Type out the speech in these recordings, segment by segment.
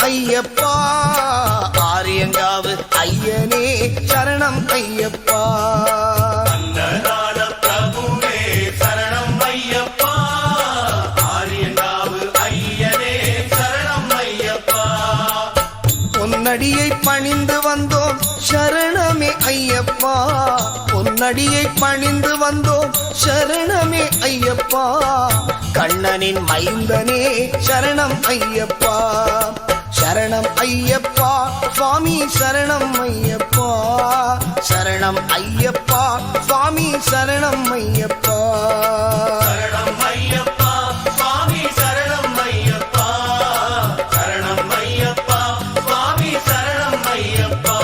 ஐயப்பா ஆரியங்காவு ஐயனே சரணம் ஐயப்பா அன்னதான பிரபுவே சரணம் ஐயப்பா ஆரியங்காவு ஐயனே சரணம் ஐயப்பா பொன்னடியை பணிந்து வந்தோம் சரணமே ஐயப்பா பொன்னடியை பணிந்து வந்தோம் சரணமே ஐயப்பா கண்ணனின் மைந்தனே சரணம் ஐயப்பா சரணம் ஐயப்பா சுவாமி சரணம் ஐயப்பா சரணம் ஐயப்பா சுவாமி சரணம் ஐயப்பா சரணம் ஐயப்பா சுவாமி சரணம் ஐயப்பா சரணம் ஐயப்பா சுவாமி சரணம் ஐயப்பா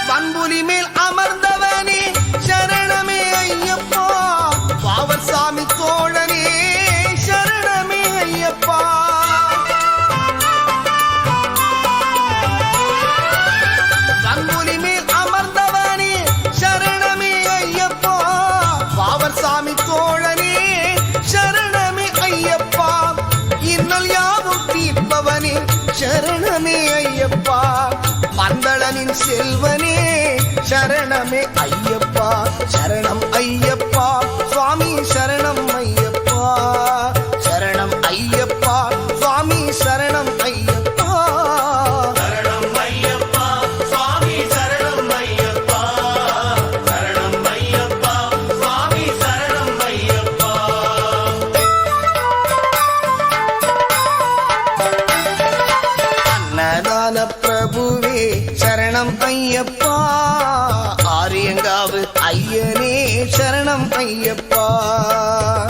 பண்புலி மேல் அமர்ந்தவனே சரணமே ஐயப்பா பாவர் சாமி தோழனே சரணமே ஐயப்பா பண்புலி மேல் அமர்ந்தவனே சரணமே ஐயப்பா பாவர் சாமி தோழனே சரணமே ஐயப்பா இன்னல் யாவும் தீர்ப்பவனே சரணமே ஐயப்பா மந்தளனின் செல்வனே சரணமே ஐயப்பா சரணம் ஐயப்பா சுவாமி சரணம் ஐயப்பா சரணம் ஐயப்பா சுவாமி சரணம் ஐயப்பா சரணம் ஐயப்பா சுவாமி சரணம் ஐயப்பா சரணம் ஐயப்பா சுவாமி சரணம் ஐயப்பா அன்னதான பிரபுவே சரணம் ஐயப்பா ஆரியங்காவு ஐயனே சரணம் ஐயப்பா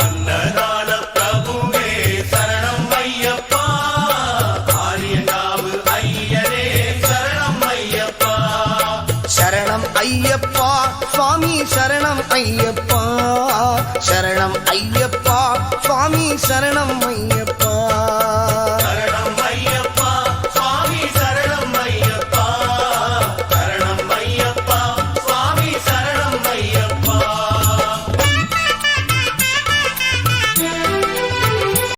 அன்னதான பிரபுவே சரணம் ஐயப்பா ஆரியங்காவு ஐயனே சரணம் ஐயப்பா சரணம் ஐயப்பா சுவாமி சரணம் ஐயப்பா சரணம் ஐயப்பா சுவாமி சரணம் ஐயப்பா